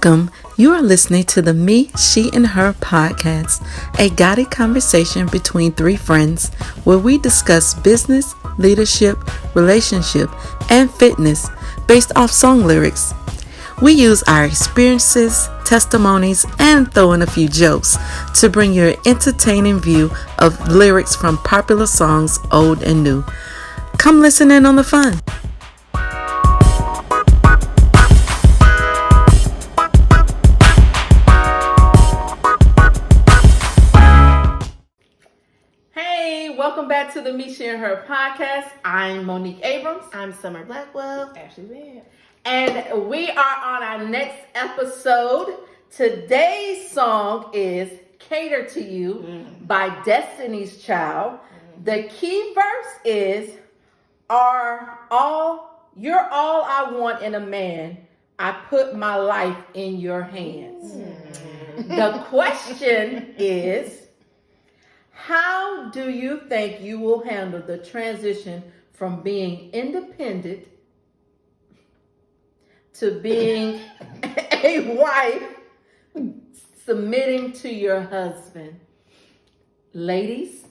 Welcome. You are listening to the Me, She, and Her podcast, a guided conversation between three friends where we discuss business, leadership, relationship, and fitness based off song lyrics. We use our experiences, testimonies, and throw in a few jokes to bring you an entertaining view of lyrics from popular songs, old and new. Come listen in on the fun. Welcome back to the Me, She, and Her podcast. I'm Monique Abrams. I'm Summer Blackwell. Ashley Van. And we are on our next episode. Today's song is Cater to You by Destiny's Child. The key verse is, you're all I want in a man. I put my life in your hands. The question is, how do you think you will handle the transition from being independent to being a wife, submitting to your husband? Ladies?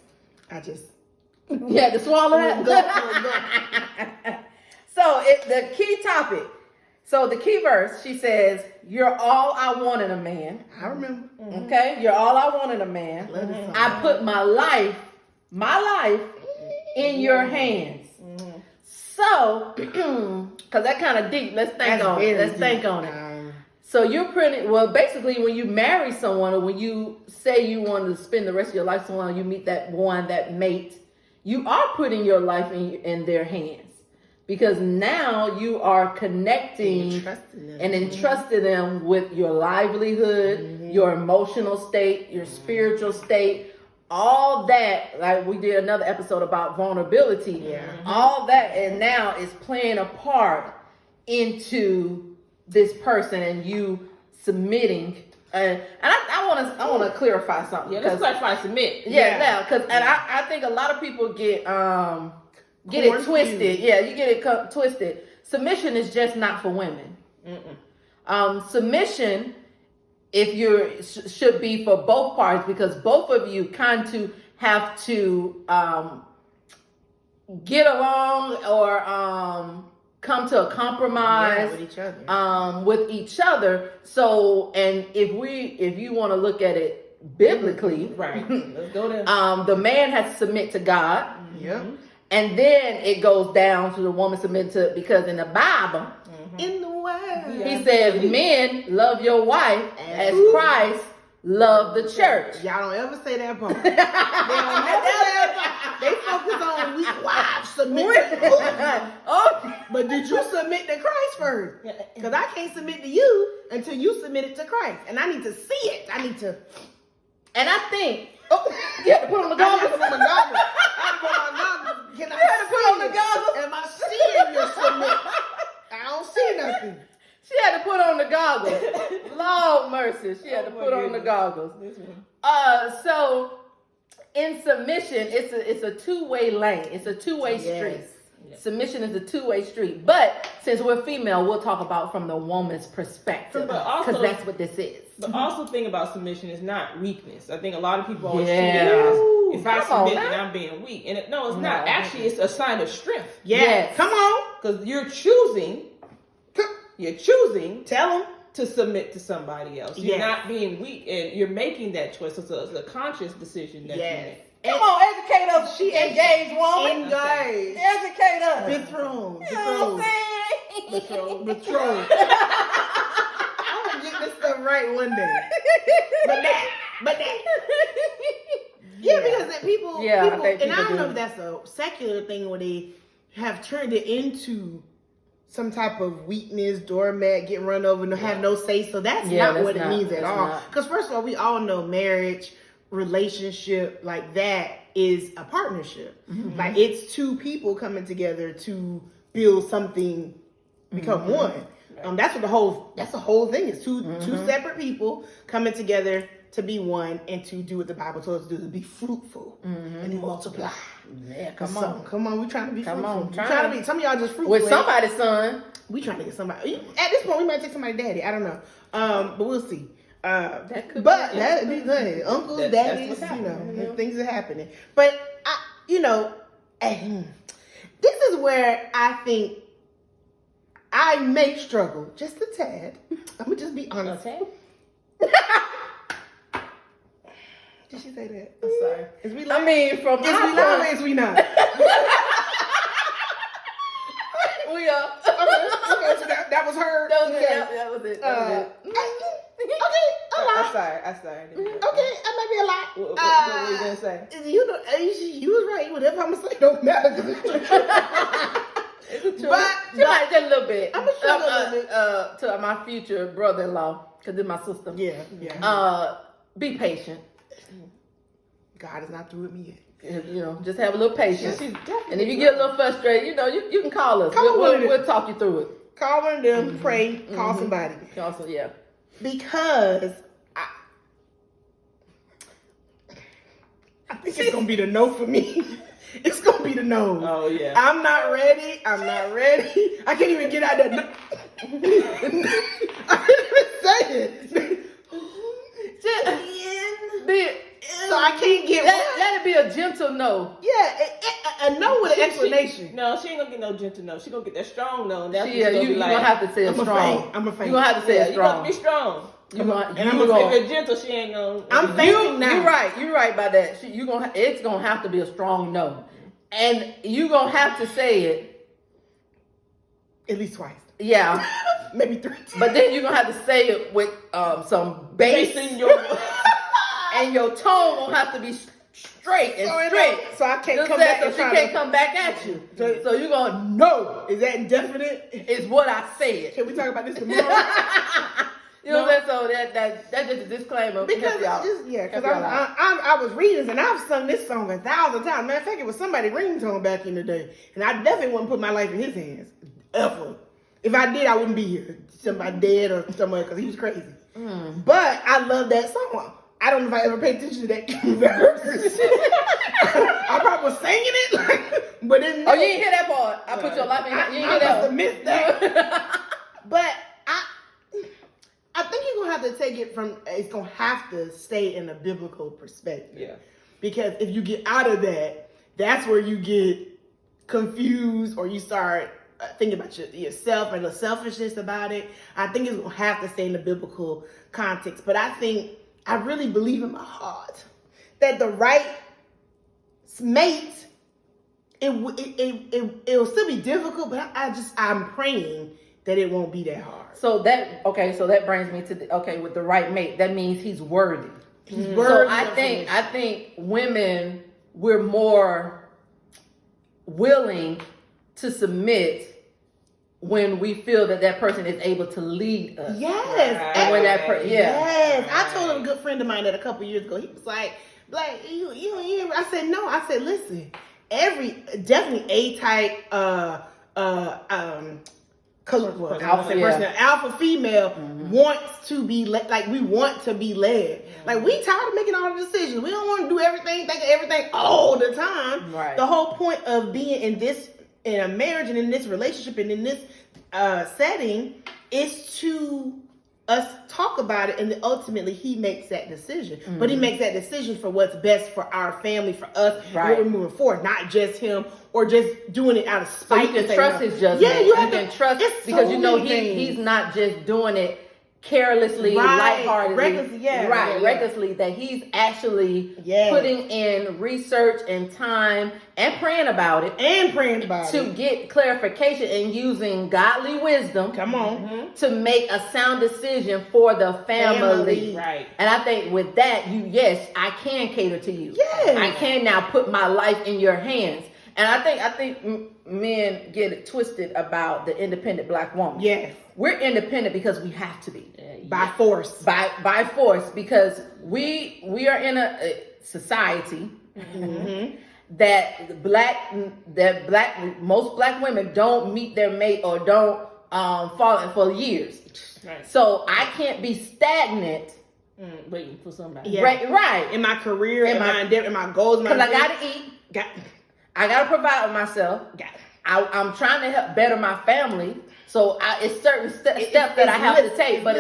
You had to swallow that? So the key topic. So the key verse, she says, you're all I want in a man. I remember. Okay? You're all I want in a man. I put my life in your hands. So, because that kind of deep. Let's think on it. So you're basically when you marry someone or when you say you want to spend the rest of your life with someone, you meet that mate, you are putting your life in their hands. Because now you are connecting and entrusting them with your livelihood, your emotional state, your spiritual state, all that. Like we did another episode about vulnerability. All that, and now is playing a part into this person and you submitting. And I want to clarify something. Yeah, let's clarify submit. Now, because I think a lot of people get it twisted. Yeah, you get it twisted. Submission is just not for women. Submission, should be for both parties because both of you kind of have to get along or come to a compromise with each other. So, and if you want to look at it biblically, right? Let's go there. The man has to submit to God. And then it goes down to the woman submit to, because in the Bible, in the word, he says, men love your wife as Christ loved the church. Y'all don't ever say that part. They focus on weak wives submit to But did you submit to Christ first? Because I can't submit to you until you submit it to Christ. And I need to see it. And I think, you have to put on the goggles. Can I put on the goggles? Am I seeing your submit? I don't see nothing. She had to put on the goggles. Lord mercy. She had to put on the goggles. So in submission, it's a two-way lane. It's a two-way street. Yes. Submission is a two-way street. But since we're female, we'll talk about from the woman's perspective. Because that's what this is. But also the thing about submission is not weakness. I think a lot of people always treat it as, if I submit, then I'm being weak. And it's not. Actually, it's a sign of strength. Yes. Come on. Because you're choosing, tell them to submit to somebody else. You're not being weak, and you're making that choice. It's a conscious decision that you make. Come on, educate us. She engaged woman. Engaged. Educate us. Betrothed. You know what I'm saying? Betrothed. I'm going to get this stuff right one day. But that. Yeah, because that people, and I don't know if that's a secular thing where they have turned it into some type of weakness, doormat, getting run over, and have no say. So that's not what it means at all. Because first of all, we all know marriage, relationship like that is a partnership. Like it's two people coming together to build something, become one. That's what the whole thing is. Two separate people coming together to be one and to do what the Bible told us to do, to be fruitful and multiply. Yeah, come on. We trying to be fruitful. On, trying to be. Some of y'all just fruitful with somebody's son. We trying to get somebody. At this point, we might take somebody's daddy. I don't know. But we'll see. That could be good. Uncles, daddies, things are happening. But this is where I think I may struggle just a tad. I'm gonna just be honest. Okay. Did she say that? I'm sorry. Is we I mean, from is we lying or is we not? We are. Okay, so that was her. That was it. That was it. Okay, a lot. I'm sorry. Okay, that might be a lot. What were you gonna say? You was right. Whatever I'm gonna say don't matter. It's true. But just a little bit. I'm gonna show a little bit to my future brother-in-law, because it's my sister. Yeah. Be patient. God is not through with me yet. Just have a little patience. And if you get a little frustrated, you can call us. We'll talk you through it. Call one of them, pray, call somebody. Also, yeah. Because I think it's gonna be the no for me. It's gonna be the no. Oh yeah. I'm not ready. I can't even get out that. I can't even say it. So I can't get let it be a gentle no. Yeah, a no with an explanation. No, she ain't gonna get no gentle no. She gonna get that strong no. That's You're gonna have to say it strong. I'm a fan. You're gonna have to say it strong. You gonna be strong. If it's gentle, she ain't gonna. I'm fainting now. You're right by that. It's gonna have to be a strong no, and you gonna have to say it at least twice. Yeah, maybe 3 times. But then you're gonna have to say it with some bass in your. And your tone won't have to be straight and straight. So I can't come back. So she can't come back at you. So you're going, no. Is that indefinite? It's what I said. Can we talk about this tomorrow? You know what I'm saying? So that's just a disclaimer. Because I was reading and I've sung this song 1,000 times. Matter of fact, it was somebody's ringtone back in the day. And I definitely wouldn't put my life in his hands. Ever. If I did, I wouldn't be here. Somebody dead or somewhere because he was crazy. But I love that song. I don't know if I ever paid attention to that verse. I probably was singing it, but then you didn't hear that part. I put your life in. You didn't hear that. I must have missed that. But I think you're gonna have to take it from. It's gonna have to stay in a biblical perspective. Yeah. Because if you get out of that, that's where you get confused or you start thinking about yourself and the selfishness about it. I think it's gonna have to stay in the biblical context. But I really believe in my heart that the right mate, it'll still be difficult, but I'm praying that it won't be that hard. So that brings me to with the right mate, that means he's worthy. He's worthy. So I think women, we're more willing to submit when we feel that person is able to lead us. Yes. And when Yes. I told a good friend of mine that a couple years ago. He was like, you. I said, no. I said, listen, definitely A-type, alpha female wants to be we want to be led. Like, we tired of making all the decisions. We don't want to do everything, think of everything all the time. Right. The whole point of being in a marriage and in this relationship and in this setting is to us talk about it, and then ultimately he makes that decision. But he makes that decision for what's best for our family, for us, what we're moving forward, not just him or just doing it out of spite. So you can trust his judgment. Yeah, you can trust because he's not just doing it carelessly, lightheartedly, recklessly, that he's actually putting in research and time and praying about it to get clarification and using godly wisdom. Come on, to make a sound decision for the family. Right. And I think with that, I can cater to you. Yes. I can now put my life in your hands. And I think men get it twisted about the independent black woman. Yes. We're independent because we have to be. By force. By force, because we are in a society that most black women don't meet their mate or don't fall in for years. Right. So I can't be stagnant Waiting for somebody. Yeah. Right. In my career, in my endeavor, in my goals, because I gotta eat. I gotta provide for myself. I'm trying to help better my family. So it's certain steps that I have to take. But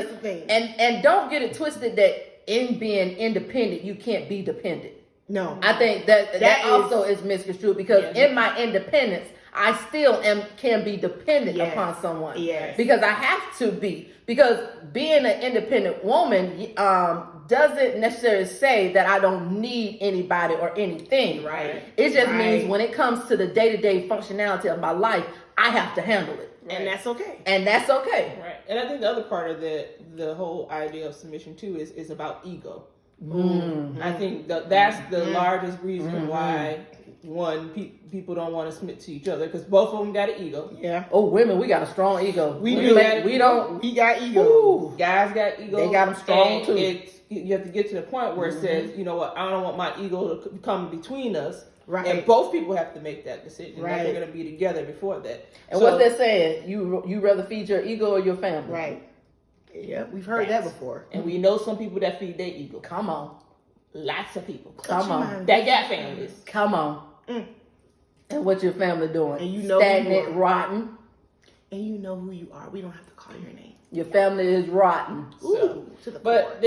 and don't get it twisted that in being independent, you can't be dependent. No. I think that also is misconstrued because in my independence, I still can be dependent upon someone. Yes. Because I have to be. Because being an independent woman doesn't necessarily say that I don't need anybody or anything. Right. It just means when it comes to the day-to-day functionality of my life, I have to handle it. Right. And that's okay. Right. And I think the other part of the whole idea of submission too is about ego. Mm-hmm. I think that's the largest reason why people don't want to submit to each other because both of them got an ego. Yeah. Oh, women, we got a strong ego. We got ego. Ooh. Guys got ego. They got them strong too. You have to get to the point where it says, you know what, I don't want my ego to come between us. Right. And both people have to make that decision. Right. That they're going to be together before that. And what's that saying? You rather feed your ego or your family? Right. Yeah, we've heard that before. And we know some people that feed their ego. Come on. Lots of people. Come on. That got families. Come on. And what your family doing? And you know stagnant, rotten. And you know who you are. We don't have to call your name. Your family is rotten. Ooh, to the but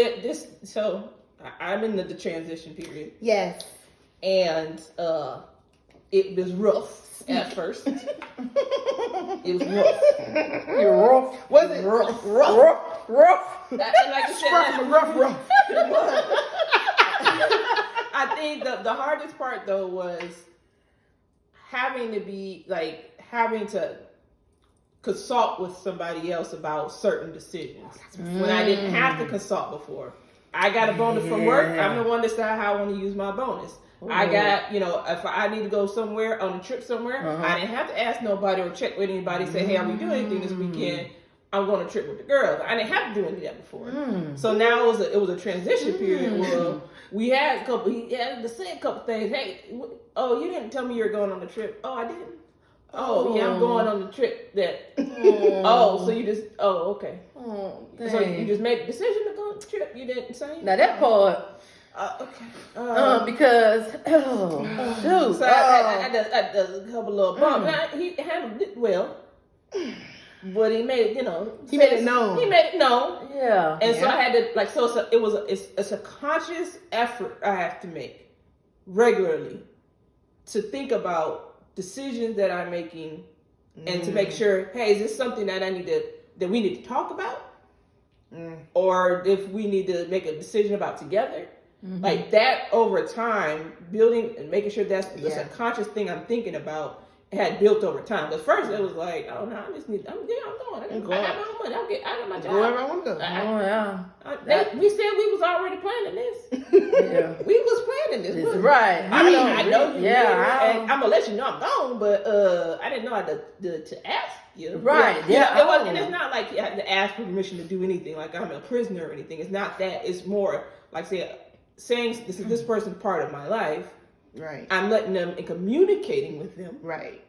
I'm in the transition period. Yes. And it was rough at first. It was rough. You're rough. Was it rough? Like I said, rough. I think the hardest part though was having to consult with somebody else about certain decisions when I didn't have to consult before. I got a bonus from work. I'm the one that decide how I want to use my bonus. I got, if I need to go somewhere on a trip somewhere, I didn't have to ask nobody or check with anybody, say, hey, are we doing anything this weekend? I'm going on a trip with the girls. I didn't have to do any of that before. So now it was a transition period where he had to say a couple things. Hey, you didn't tell me you were going on the trip. Oh, I didn't. Oh, yeah, I'm going on the trip that. So you just. Oh, okay. So you just made the decision to go on the trip. You didn't say. Now that part. Okay. Because shoot. So I had a couple little bumps. He handled it well, but he made it known. He made it known. Yeah. And so I had to it's a conscious effort I have to make regularly to think about decisions that I'm making and to make sure, hey, is this something that we need to talk about, or if we need to make a decision about together. Like that over time, building and making sure that's a conscious thing I'm thinking about had built over time. But first it was like, oh no, I'm going. I got my own money. I got my job. Wherever I want to go. We said we was already planning this. We was planning this. Right. I know you. Yeah. I'm gonna let you know I'm gone, but I didn't know I had to ask you. Right. And it's not like you have to ask for permission to do anything. Like I'm a prisoner or anything. It's not that. It's more like saying this person's part of my life. Right. I'm letting them and communicating with them. Right.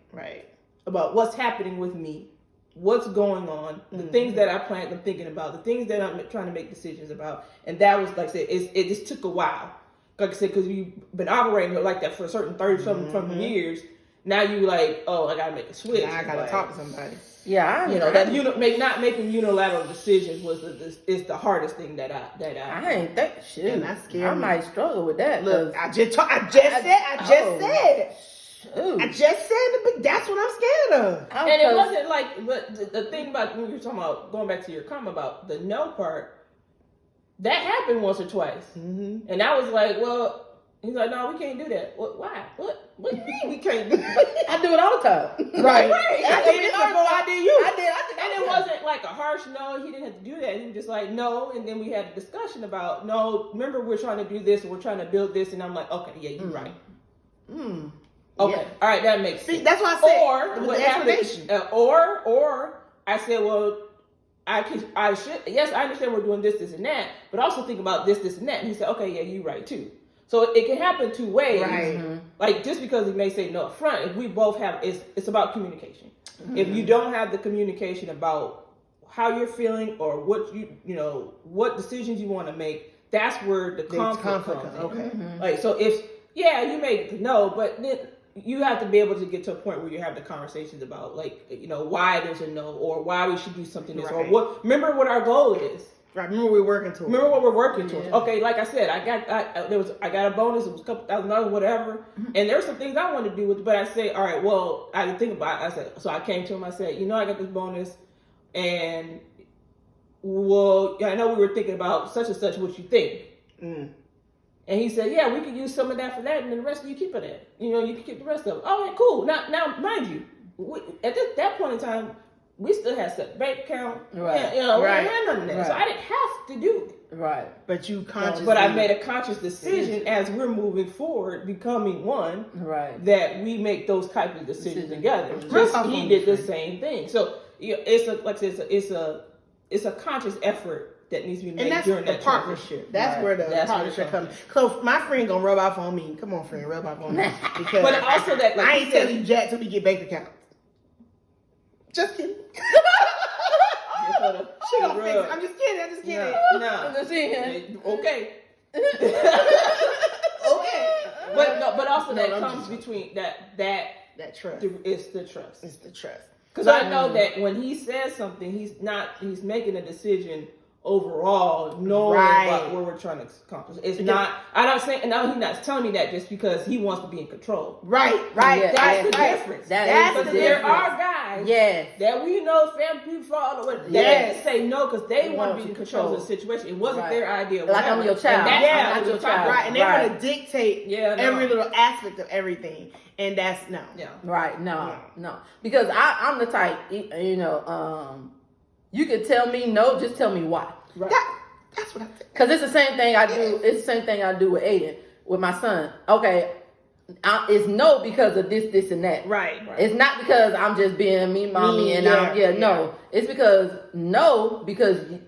About what's happening with me, what's going on, the things that I plan on thinking about, the things that I'm trying to make decisions about. And that was, like I said, it just took a while. Like I said, because you've been operating like that for a certain 30-something years. Now you I gotta make a switch. Now I gotta talk to somebody. Yeah, not making unilateral decisions is the hardest thing that I ain't think shit. And that's scary. I might struggle with that. Look, I just said it. I just said it, but that's what I'm scared of. And it wasn't like, but the thing about when you're talking about going back to your comment about the no part, that happened once or twice, and I was like, well. He's like, no, we can't do that. Why? What do you mean we can't do that? I do it all the time. Right. I did it before I did you. I did. And it wasn't like a harsh no. He didn't have to do that. He was just like, no. And then we had a discussion about, no, remember we're trying to do this and we're trying to build this. And I'm like, okay, yeah, you're right. Okay. All right, that makes sense. See, that's what I said. Or what happened, or I said, well, I understand we're doing this, and that, but also think about this, and that. And he said, okay, yeah, you're right too. So it can happen two ways. Right. Like just because he may say no up front, if we both have, it's about communication. If you don't have the communication about how you're feeling or what what decisions you want to make, that's where the conflict comes in. Okay. Mm-hmm. Like, so if, you may know, but then you have to be able to get to a point where you have the conversations about, like, why there's a no, or why we should do something this, or remember what our goal is. Right. Remember what we're working towards. Yeah. Okay, like I said, I got a bonus. It was a couple $1,000, whatever. And there were some things I wanted to do with it, but I say, all right, well, I didn't think about it. I said, so I came to him. I said, I got this bonus, and I know we were thinking about such and such. What you think? And he said, yeah, we could use some of that for that, and then the rest of you keep it. You can keep the rest of it. All right, cool. Now, mind you, at that point in time, we still had set bank account. Right. We didn't have none of that. Right. So I didn't have to do it. Right. But I made a conscious decision as we're moving forward, becoming one. Right. That we make those types of decisions together. Just he did the same thing. So it's a conscious effort that needs to be made during that partnership. That's where the partnership comes. So my friend gonna rub off on me. Come on, friend, rub off on me. Because but also that, like, I ain't telling you jack till we get bank accounts. Just kidding. She gonna fix it. I'm just kidding. No. I'm just kidding. Okay. Okay. But also that comes between that trust. It's the trust. It's the trust. Because I know that when he says something, he's making a decision overall, knowing about what we're trying to accomplish. It's not. I'm not saying. No, he's not telling me that just because he wants to be in control. Right. Yeah, that's the difference. That's the difference. There are guys. That we know, family people follow. That say no because they want to be in control of the situation. It wasn't their idea. Like I'm your child. I'm not your child. Right. And they want to dictate every little aspect of everything. And that's no. Yeah. Right. No. Because I'm the type. You can tell me no, just tell me why. Right. That's what I think. Because it's the same thing I do. It's the same thing I do with Aiden, with my son. Okay, it's no because of this, and that. Right. It's not because I'm just being me, mommy, no. It's because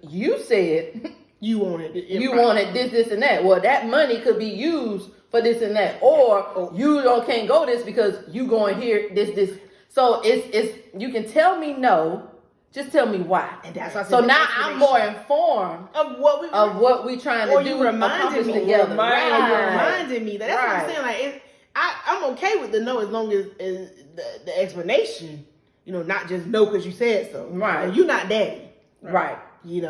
you said you wanted it. You wanted this, and that. Well, that money could be used for this and that, or you can't go this because you going here this. So it's you can tell me no. Just tell me why. And that's why. So now I'm more informed of what we trying to do. You reminded me together. You reminded me. That's what I'm saying. Like I'm okay with the no as long as the explanation. Not just no because you said so. Right. You not daddy. Right. You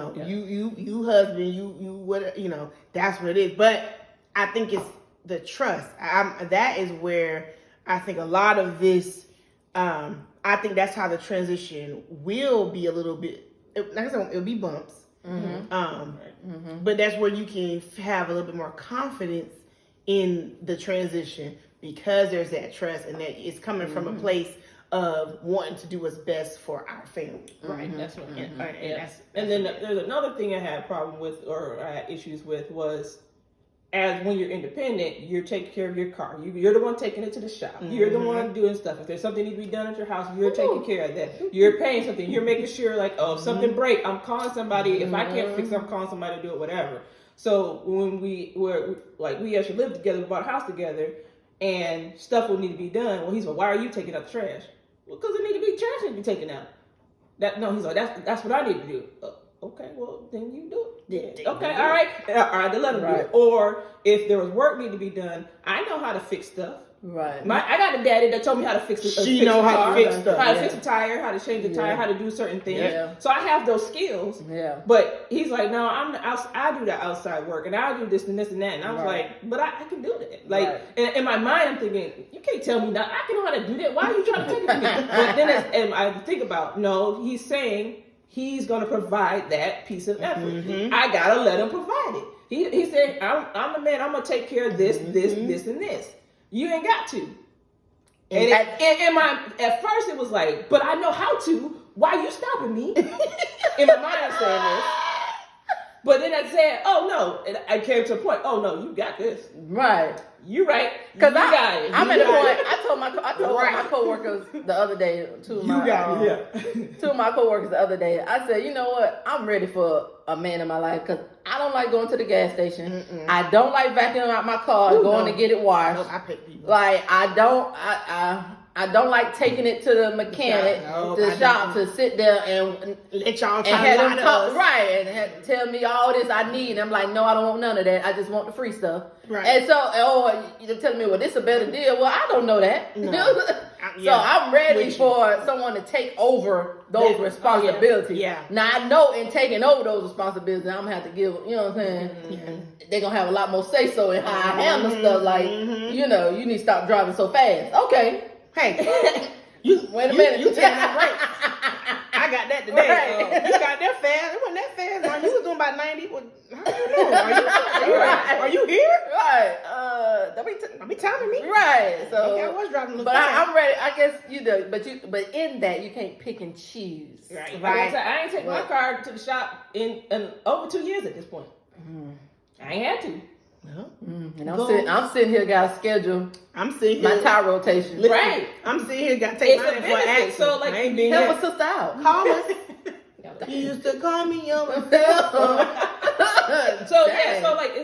husband. You what. That's what it is. But I think it's the trust. That is where I think a lot of this. I think that's how the transition will be a little bit. Like I said, it'll be bumps. But that's where you can have a little bit more confidence in the transition because there's that trust and that it's coming from a place of wanting to do what's best for our family. Right. That's what. And then there's another thing I had a problem with, or I had issues with, was as when you're independent, you're taking care of your car. You're the one taking it to the shop. You're the one doing stuff. If there's something needs to be done at your house, you're taking care of that. You're paying something. You're making sure, like, if something breaks, I'm calling somebody. If I can't fix it, I'm calling somebody to do it, whatever. So when we actually lived together, we bought a house together, and stuff will need to be done. Well, he's like, why are you taking out the trash? Well, because it need to be trash need to be taken out. He's like, that's what I need to do. Okay, well, then you do it. Yeah. Okay, all right, then let him do it. Or if there was work need to be done, I know how to fix stuff. Right. I got a daddy that told me how to fix it. She know how to fix stuff. How to fix a tire, how to change the tire, how to do certain things. Yeah. So I have those skills. Yeah. But he's like, no, I do the outside work, and I do this and this and that. And I was like, but I can do that. Like, in my mind, I'm thinking, you can't tell me that. I can know how to do that. Why are you trying to take it from me? But then and I think about, no, he's saying he's going to provide that piece of effort. I got to let him provide it. He said, I'm the man. I'm going to take care of this, this, and this. You ain't got to. And at first it was like, but I know how to. Why are you stopping me? In my mind, I'm saying this. But then I said, oh no. And I came to a point, oh no, you got this. Right. You right. Because I'm at a point. I told my coworkers the other day, two of my coworkers the other day, I said, you know what? I'm ready for a man in my life because I don't like going to the gas station. I don't like vacuuming out my car and going to get it washed. I pick people. Like I don't. I don't like taking it to the mechanic, the shop, to sit there and let y'all and have them talk, right, and tell me all this I need. And I'm like, no, I don't want none of that. I just want the free stuff. Right. And so, you're telling me, well, this is a better deal. Well, I don't know that. No. So I'm ready for someone to take over those responsibilities. Now I know in taking over those responsibilities, I'm gonna have to give. You know what I'm saying? They're gonna have a lot more say so in how I handle stuff. Like, you need to stop driving so fast. Okay. Hey, wait a minute. You take that break. I got that today. Right. You got that fast. It wasn't that fast. Right? You was doing about 90. Well, how do you know? Are you here? Right. Don't be telling me. Right. So okay, I was driving a little but fast. I'm ready. I guess but in that you can't pick and choose. Right. I ain't take my car to the shop in over 2 years at this point. I ain't had to. And I'm sitting here, got a schedule. I'm sitting here. My tire rotation. Listen, right. I'm sitting here, got to take mine for an action. So, like, help a sister out. Call us. You used to call me on my So,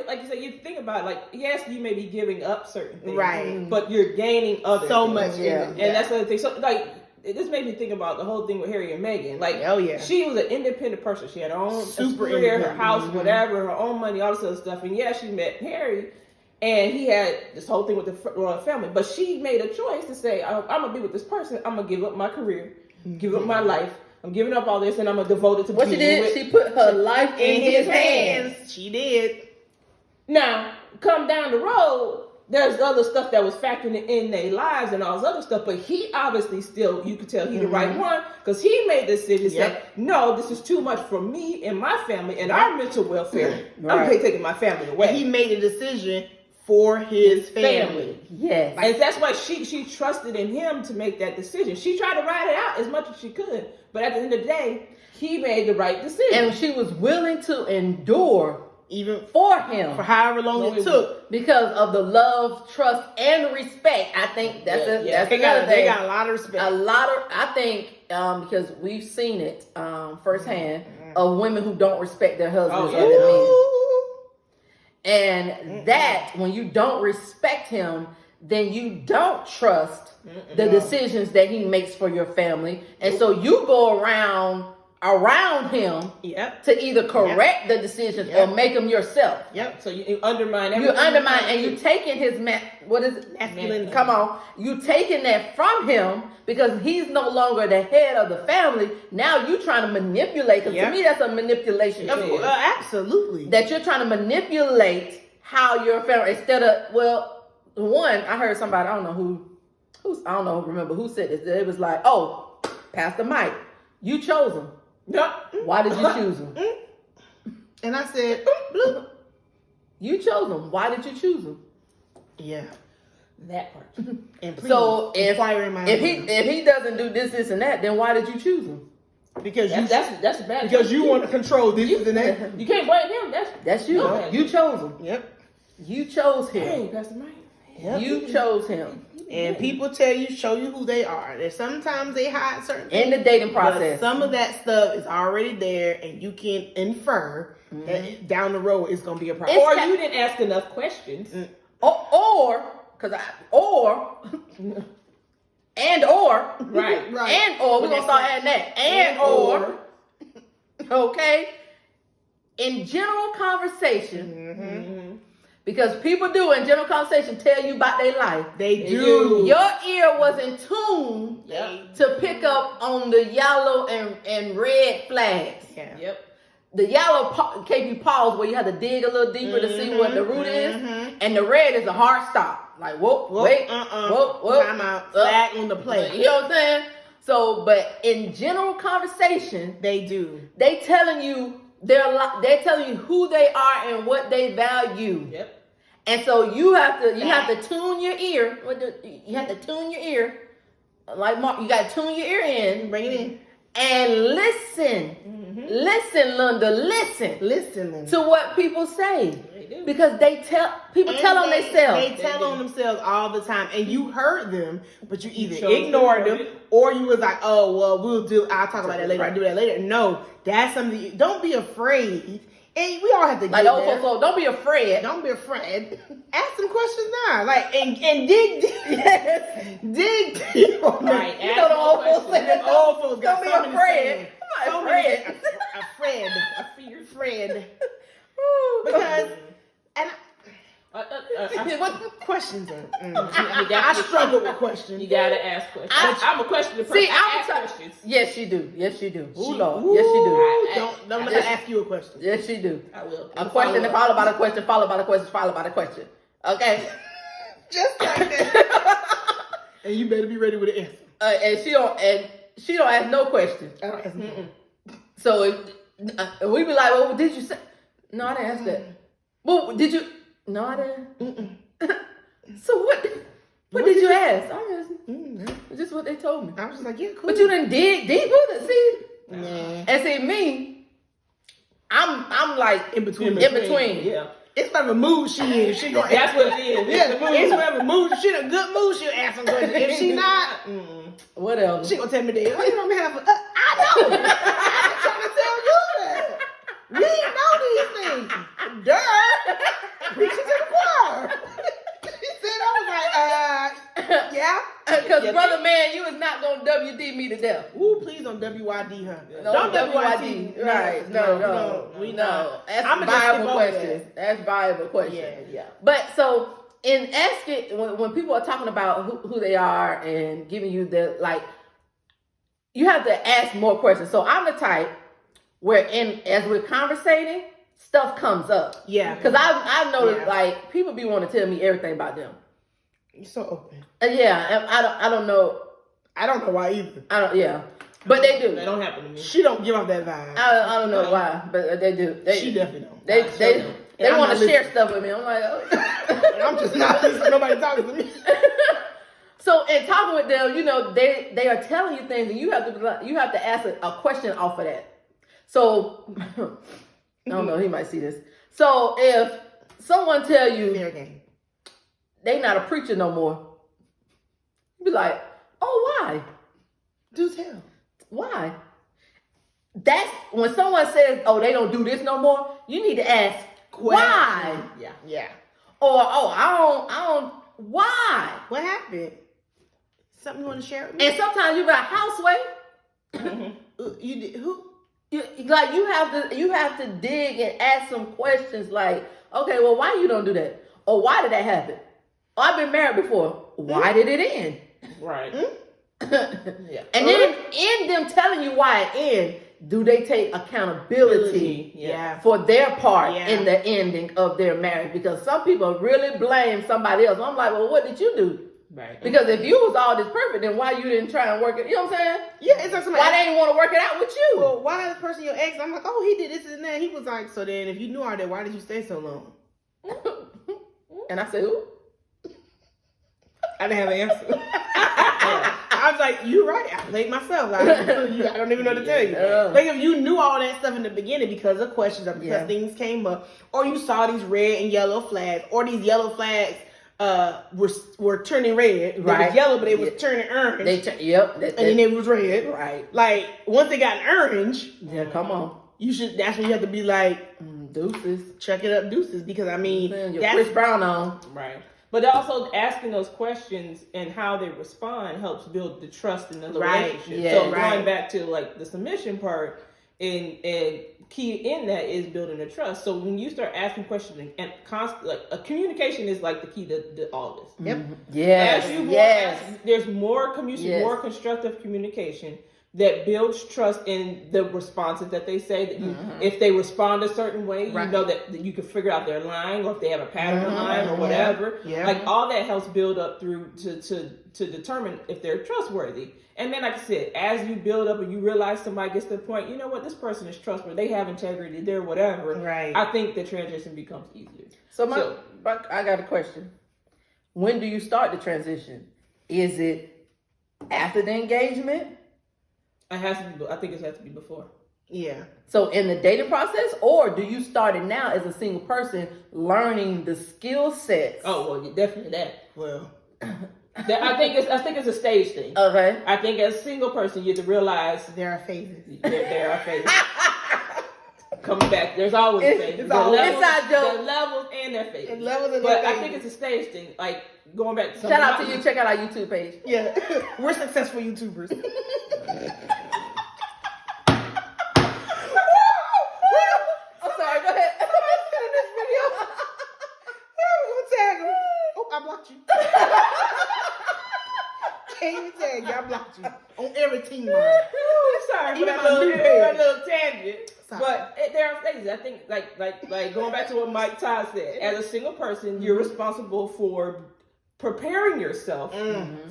like you said, you think about it, like, yes, you may be giving up certain things. Right. But you're gaining other so things. much. And that's the other thing. So, like, this made me think about the whole thing with Harry and Meghan. Like, she was an independent person. She had her own career, her house, whatever, her own money, all this other stuff. And she met Harry, and he had this whole thing with the royal family. But she made a choice to say, I'm going to be with this person. I'm going to give up my career, give up my life. I'm giving up all this, and I'm going to devote it to what she did. She put her life in his hands. She did. Now, come down the road, there's other stuff that was factoring in their lives and all this other stuff, but he obviously still, you could tell he the right one, because he made the decision, said, no, this is too much for me and my family and our mental welfare. I'm taking my family away. And he made a decision for his family. Yes. And that's why she trusted in him to make that decision. She tried to ride it out as much as she could, but at the end of the day, he made the right decision. And she was willing to endure even for him, for however long it took, because of the love, trust, and respect. I think that's another thing. They got a lot of respect. I think because we've seen it firsthand of women who don't respect their husbands or their men. And that when you don't respect him, then you don't trust the decisions that he makes for your family, and so you go around him to either correct the decisions or make them yourself. So you undermine everything. You undermine, and you taking his masculinity. Come on, you taking that from him because he's no longer the head of the family. Now you trying to manipulate. Because to me, that's a manipulation. Absolutely. That you're trying to manipulate how your family instead of one. I heard somebody. I don't know. Remember who said this? It was like, Pastor Mike, you chose him. Why did you choose him? And I said, Blue. You chose him. Why did you choose him? Yeah. That part. And please, so if he doesn't do this, and that, then why did you choose him? Because that's bad. Because you want to control this and that. You can't blame him. That's you. No. You chose him. Yep. You chose him. Hey, Pastor Mike. Yep. You chose him. And people show you who they are. And sometimes they hide certain things. In the dating process. But some of that stuff is already there, and you can infer that down the road it's going to be a problem. Or you didn't ask enough questions. Or. Right. And or. We're going to start adding that. Or. Okay. In general conversation. Because people do in general conversation tell you about their life. They do. Your ear was in tune to pick up on the yellow and red flags. Yeah. Yep. The yellow gave you pause where you had to dig a little deeper to see what the root is. And the red is a hard stop. Like, wait, time out. Flag on the plate. You know what I'm saying? So, but in general conversation, they do. They telling you, they're telling you who they are and what they value. Yep. And so you have to tune your ear. You have to tune your ear. Like Mark, you got to tune your ear in. Bring it in. And listen. Listen, Linda. Listen to what people say. Because people tell on themselves. They tell on themselves all the time. And you heard them, but you either ignored them or you was like, oh, well, I'll talk about that later. I'll do that later. No, that's something. Don't be afraid. And we all have to like get old folks. So don't be afraid. Don't be afraid. Ask some questions now. Like and dig deep on that. Right. You know the old folks say that. Old folks got Don't be afraid. I'm not afraid. Afraid. Because and what questions are? I struggle with questions. You gotta ask questions. I'm a question person. See, I ask questions. Yes, you do. Yes, you do. Ooh, Lord. Yes, you do. Don't let her ask you a question. Yes, you do. I will. A question followed by the question, followed by the question, followed by the question. Okay. Just like that. And you better be ready with an answer. And she don't ask no questions. I don't ask no. So we be like, well, did you say? No, I didn't ask that. Well, did you? No, I didn't. So what did you ask? I asked. Just what they told me. I was just like, yeah, cool. But you didn't dig deep with it, see? Yeah. And see me, I'm like In between. Yeah. It's whatever mood she in. She gonna That's what it is. Yeah, it's whatever mood. She in a good mood, she'll ask some questions. If she not, whatever. she gonna tell me that. Oh, you don't have I know. I'm trying to tell you that. We know these things. Duh. Preaching to the choir. She said, I was like, yeah. Because brother man, you is not gonna WD me to death. Ooh, please don't WYD her. No, Don't WYD. Right. No. We know. That's viable questions. That's viable questions. Yeah. But so in asking, when people are talking about who they are and giving you the, like, you have to ask more questions. So I'm the type where as we're conversating, stuff comes up. Yeah. Because I've noticed, like, people be wanting to tell me everything about them. You're so open. Yeah, I don't know. I don't know why either. But they do. That don't happen to me. She don't give off that vibe. I don't know why, but they do. She definitely don't. They want to share stuff with me. I'm like, oh. I'm just not listening. Nobody talking to me. So in talking with them, you know, they are telling you things, and you have to ask a question off of that. So I don't know. He might see this. So if someone tell you they not a preacher no more, you be like, oh, why? Do tell. Why? That's when someone says, oh, they don't do this no more, you need to ask why. Yeah. Or I don't why? What happened? Something you want to share with me? And sometimes you be like, houseway. You did who? You have to dig and ask some questions like, okay, well, why you don't do that? Or why did that happen? Or I've been married before. Why did it end? Right. Yeah. And then in them telling you why it ended, do they take accountability for their part in the ending of their marriage? Because some people really blame somebody else. I'm like, well, what did you do? Right. Because if you was all this perfect, then why you didn't try and work it? You know what I'm saying? Yeah, it's like somebody. Why they didn't want to work it out with you? Well, why is this person your ex? I'm like, oh, he did this and that. He was like, so then if you knew all that, why did you stay so long? And I said, ooh. I didn't have an answer. I was like, you're right. I played myself. I don't even know what to tell you. Like if you knew all that stuff in the beginning because of questions or because things came up, or you saw these red and yellow flags, or these yellow flags were turning red. They was yellow, but they was turning orange. And then it was red. Right. Like once they got orange, come on. You should. That's when you have to be like, deuces. Check it up, deuces. Because I mean, that's Chris Brown on. Right. But also asking those questions and how they respond helps build the trust in the relationship. Yeah, so going back to like the submission part, and key in that is building the trust. So when you start asking questions and constant, like a communication is like the key to all this. Yep. Yes. There's more more constructive communication that builds trust in the responses that they say. That you, if they respond a certain way, you know that you can figure out they're lying, or if they have a pattern of lying or whatever. Yeah. Like all that helps build up through to determine if they're trustworthy. And then, like I said, as you build up and you realize somebody gets to the point, you know what, this person is trustworthy, they have integrity, they're whatever. Right. I think the transition becomes easier. So I got a question. When do you start the transition? Is it after the engagement? It has to be. I think it has to be before. Yeah. So in the dating process, or do you start it now as a single person, learning the skill sets? Oh well, definitely that. Well, I think it's a stage thing. Okay. I think as a single person, you have to realize there are phases. There are phases. coming back. There's always things. It's always inside jokes. The levels and their faces. But I think it's a stage thing. Like, going back to shout out to you. Check out our YouTube page. Yeah. We're successful YouTubers. I'm sorry, go ahead. Somebody's sending this video. I'm gonna tag him. Oh, I blocked you. Can't even tag you. I blocked you on every team line. Sorry, even for my new page. that little tangent. Sorry. But there are stages. I think, like going back to what Mike Todd said. As a single person, you're responsible for preparing yourself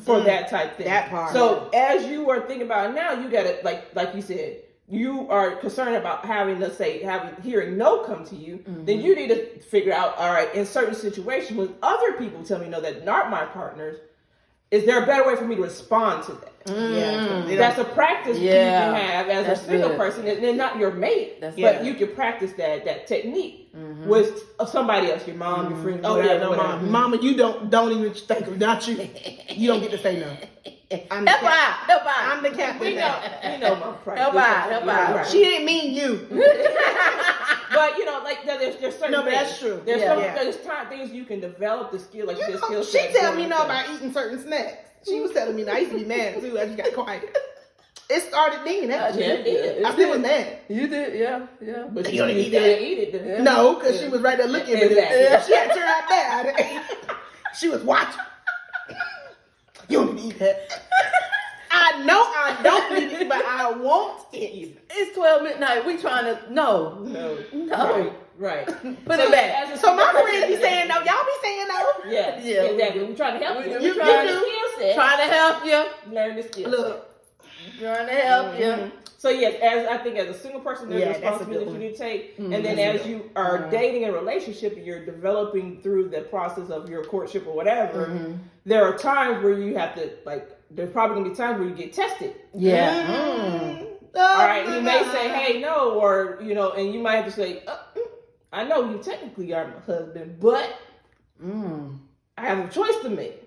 for that type thing. That part. So as you are thinking about it now, you gotta like you said, you are concerned about hearing no come to you. Then you need to figure out, all right, in certain situations when other people tell me no that aren't my partners, is there a better way for me to respond to that? That's a practice you can have as a single person, and then not your mate, but you can practice that technique with somebody else, your mom, your friend. Oh whatever. Mama, you don't even think of not you. You don't get to say no. I'm the captain. We know my practice. Help out. She didn't mean you. But like there's certain. No, but things. that's true. There's things you can develop the skill, like you said, skill She set. tell me no about eating certain snacks. She was telling me, I used to be mad too as you got quiet. It started then. I still was mad. You did, yeah. But you didn't eat it. Then. No, because she was right there looking at it. She had to turn out bad. She was watching. You don't need to eat that. I know I don't need it, but I want it. It's 12 midnight. We trying to no. Right. Put it back. So my friends be saying no. Y'all be saying no. Yeah. Exactly. We're trying to help you. We're trying to help you. Learn the skill. Look. Trying to help you. So I think as a single person, there's responsibility you need to take, and then as you are dating a relationship, and you're developing through the process of your courtship or whatever. There are times where you have to There's probably gonna be times where you get tested. Yeah. All right. You may say, "Hey, no," or and you might have to say, "I know you technically are my husband, but I have a choice to make."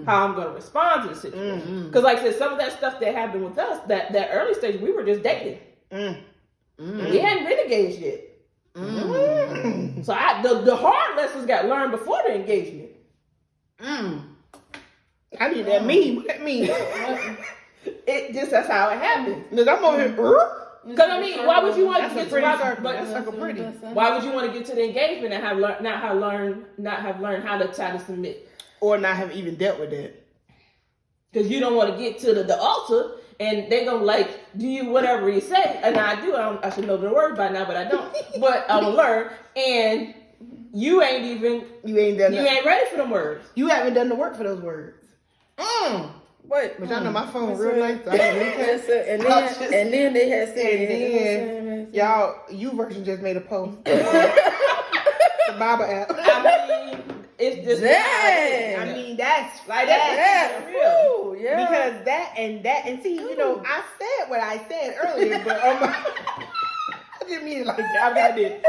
How I'm going to respond to the situation. Because like I said, some of that stuff that happened with us, that early stage, we were just dating. We hadn't been engaged yet. So the hard lessons got learned before the engagement. I need that meme. What that mean? That's how it happened. Look, I'm over here. Because why would you want to get to pretty? Why would you want to get to the engagement and not have learned how to submit? Or not have even dealt with that. Because you don't want to get to the altar and they're going to do you whatever you say. And I do. I should know the words by now, but I don't. But I'm going to learn. And you ain't ready for them words. You haven't done the work for those words. Wait. But y'all know my phone real nice. So and then they had said, and then y'all, YouVersion just made a post. The Bible app. It's just that's real. Yeah. Because and see, I said what I said earlier, but I didn't mean it like that. I got it.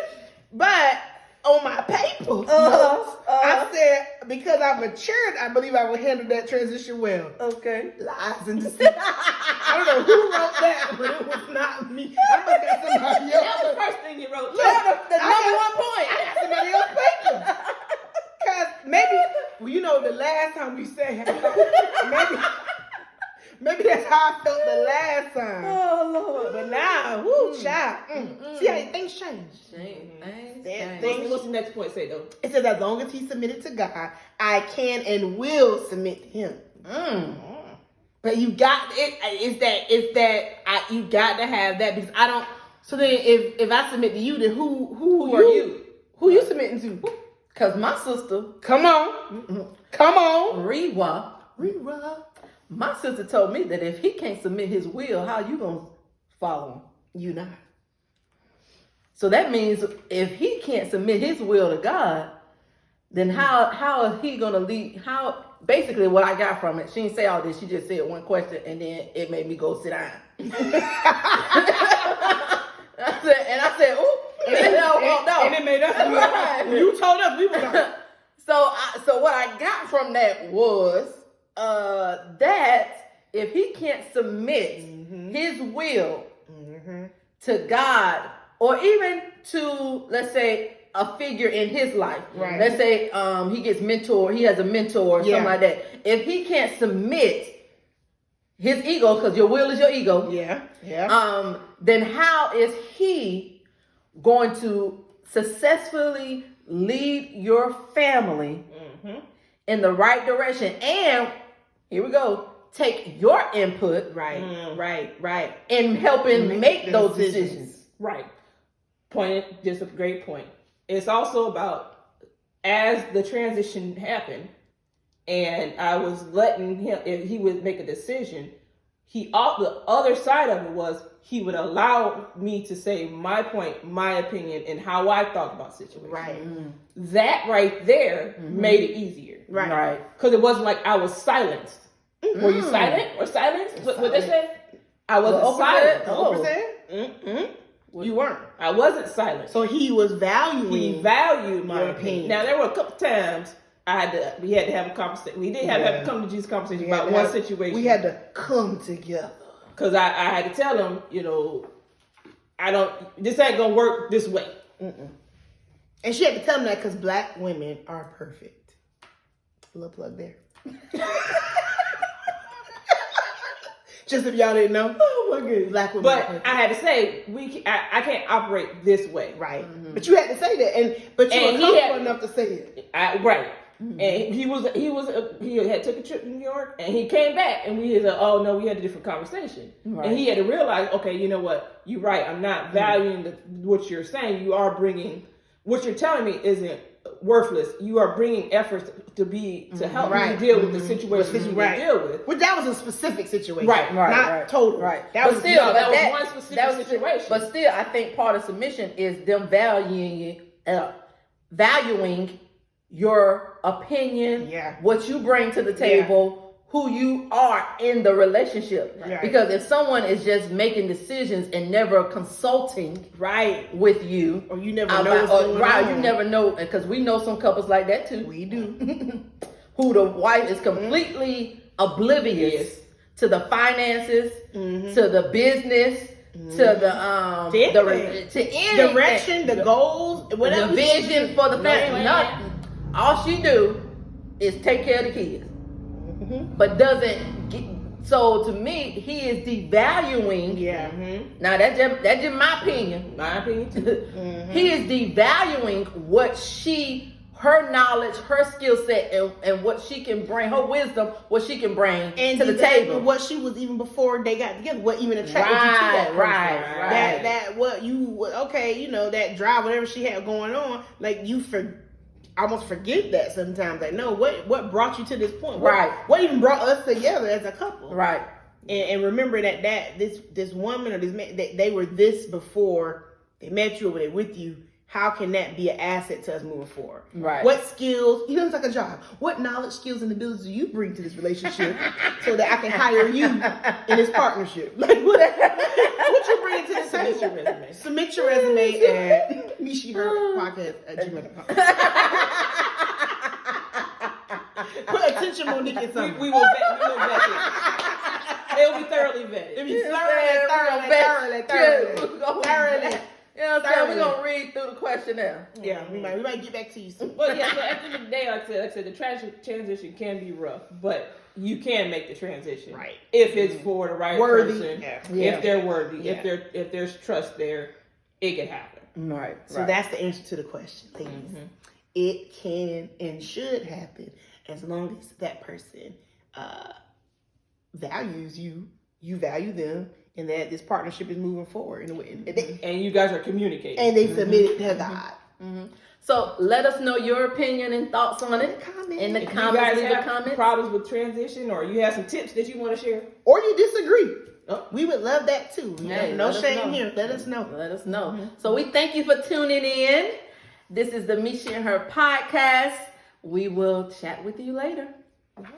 But on my paper notes, I said because I matured, I believe I will handle that transition well. Okay. Lies and deceit. I don't know who wrote that, but it was not me. I must have somebody else. That was the first thing you wrote. Look, the number 1 point. I got somebody else's paper. Because maybe, the last time we said, maybe that's how I felt the last time. Oh, Lord. But now, child. See how things change. What's the next point say, though? It says, as long as he's submitted to God, I can and will submit to him. But you got it. You got to have that because I don't. So then, if I submit to you, then who are you? Who you submitting to? Because my sister, come on, Rewa, my sister told me that if he can't submit his will, how you gonna follow him? You not. So that means if he can't submit his will to God, then how is he gonna lead? How basically what I got from it, she didn't say all this. She just said one question, and then it made me go sit down. I said, ooh. And it made us. Right. You told us we were going. So what I got from that was that if he can't submit his will to God or even to, let's say, a figure in his life. Right. Let's say he gets mentored, he has a mentor or something like that. If he can't submit his ego, because your will is your ego. Yeah. Then how is he going to successfully lead your family in the right direction? And here we go, take your input. Right. In helping make those decisions. Right. Just a great point. It's also about, as the transition happened and I was letting him, if he would make a decision, the other side of it was he would allow me to say my point, my opinion, and how I thought about situations. Right. That right there made it easier. Right. Because it wasn't like I was silenced. Were you silent or silenced? What they said? I wasn't silent. You weren't. I wasn't silent. So he was valuing. He valued my opinion. Now there were a couple times we had to have a conversation. We did have to have a come to Jesus conversation about one situation. We had to come together. Because I had to tell him, this ain't gonna work this way. And she had to tell him that because black women are perfect. A little plug there. Just if y'all didn't know. Oh my goodness. Black women but I had to say, I can't operate this way. Right. But you had to say that. But you were comfortable enough to say it. Right. And he had took a trip to New York and he came back and we had we had a different conversation. Right. And he had to realize, okay, you know what? You're right. I'm not valuing what you're saying. You are bringing, what you're telling me isn't worthless. You are bringing efforts to help me deal with the situation you deal with. Well, that was a specific situation. Not total. Right. That was one specific situation. But still, I think part of submission is them valuing your opinion, what you bring to the table, who you are in the relationship. Right. Because if someone is just making decisions and never consulting with you, or you never know you never know, because we know some couples like that too. We do. Who the wife is completely oblivious to the finances, to the business, to the direction, the goals, whatever, the vision for the family. Nothing. All she do is take care of the kids, but doesn't get. So to me, he is devaluing. Now that's just my opinion. My opinion too. He is devaluing what her knowledge, her skill set, and what she can bring, her wisdom, what she can bring to the table. What she was even before they got together, what even attracted you to that person. Right. That what you that drive, whatever she had going on, like you almost forget that sometimes. Like, no, what brought you to this point? What even brought us together as a couple? Right. And remember that this woman or this man, they were this before they met you or they with you. How can that be an asset to us moving forward? Right. What skills, it's like a job. What knowledge, skills, and abilities do you bring to this relationship so that I can hire you in this partnership? Like, what you bring to this resume? Submit your resume at MeSheHerPodcast@gmail.com. Put attention, Monique, and something. We will vet it. It'll be thoroughly vetted. It'll be thoroughly. You know what I'm saying? We're gonna read through the questionnaire. Yeah, we might get back to you soon. Well, yeah. So at the end of the day, like I said, the transition can be rough, but you can make the transition, right? If it's for the right person, if they're worthy, if there's trust there, it can happen. Right. So that's the answer to the question, ladies. It can and should happen as long as that person values you, you value them. And that this partnership is moving forward. And you guys are communicating. And they submitted to God. So let us know your opinion and thoughts on it. In the comments. If you guys have problems with transition or you have some tips that you want to share. Or you disagree. We would love that too. No shame here. Let us know. Let us know. So we thank you for tuning in. This is the Me, She, and Her podcast. We will chat with you later. Bye.